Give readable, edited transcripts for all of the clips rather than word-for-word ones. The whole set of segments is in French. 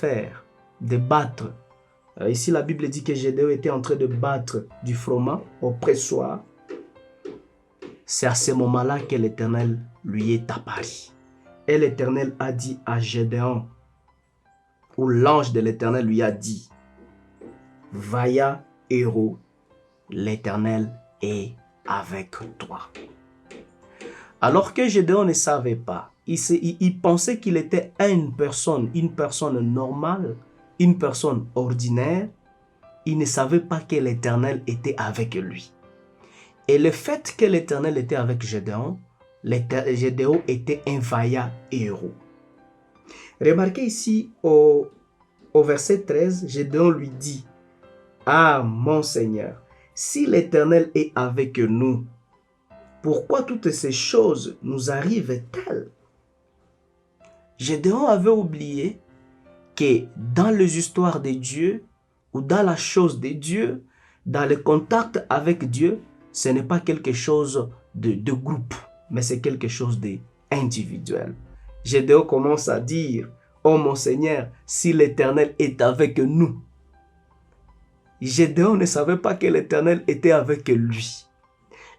faire, de battre. Ici, la Bible dit que Gédéon était en train de battre du froment au pressoir. C'est à ce moment-là que l'Éternel lui est apparu. Et l'Éternel a dit à Gédéon, ou l'ange de l'Éternel lui a dit, Vaillant héros, l'Éternel est avec toi. Alors que Gédéon ne savait pas, il pensait qu'il était une personne normale, une personne ordinaire. Il ne savait pas que l'Éternel était avec lui. Et le fait que l'Éternel était avec Gédéon, Gédéon était un vaillant héros. Remarquez ici au verset 13, Gédéon lui dit, Ah mon Seigneur, si l'Éternel est avec nous, pourquoi toutes ces choses nous arrivent-elles? Gédéon avait oublié que dans les histoires de Dieu, ou dans la chose de Dieu, dans le contact avec Dieu, ce n'est pas quelque chose de groupe, mais c'est quelque chose d'individuel. Gédéon commence à dire, Oh mon Seigneur, si l'Éternel est avec nous. Gédéon ne savait pas que l'Éternel était avec lui.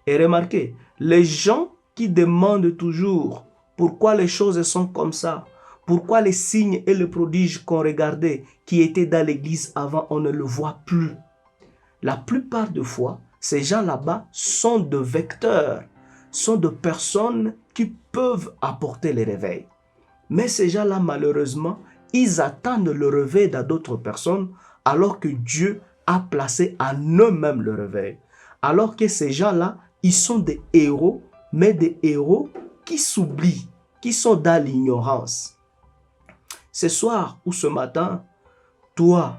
Et remarquez, les gens qui demandent toujours pourquoi les choses sont comme ça, pourquoi les signes et les prodiges qu'on regardait, qui étaient dans l'église avant, on ne le voit plus. La plupart des fois, ces gens là-bas sont de vecteurs, sont de personnes qui peuvent apporter le réveil. Mais ces gens-là, malheureusement, ils attendent le réveil d'autres personnes, alors que Dieu a placé en eux-mêmes le réveil. Alors que ces gens-là, ils sont des héros, mais des héros qui s'oublient, qui sont dans l'ignorance. Ce soir ou ce matin, toi,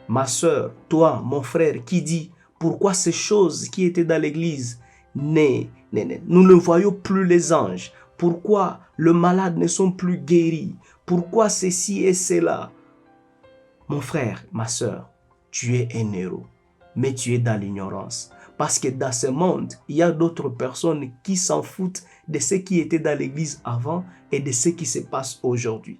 ma soeur, toi, mon frère, qui dit pourquoi ces choses qui étaient dans l'église, nous ne voyons plus les anges, pourquoi les malades ne sont plus guéris, pourquoi ceci et cela. Mon frère, ma soeur, tu es un héros, mais tu es dans l'ignorance. Parce que dans ce monde, il y a d'autres personnes qui s'en foutent de ce qui était dans l'église avant et de ce qui se passe aujourd'hui.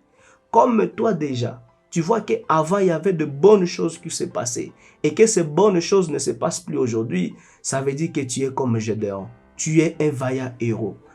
Comme toi déjà, tu vois qu'avant, il y avait de bonnes choses qui se passaient et que ces bonnes choses ne se passent plus aujourd'hui. Ça veut dire que tu es comme Gédéon. Tu es un vaillant héros.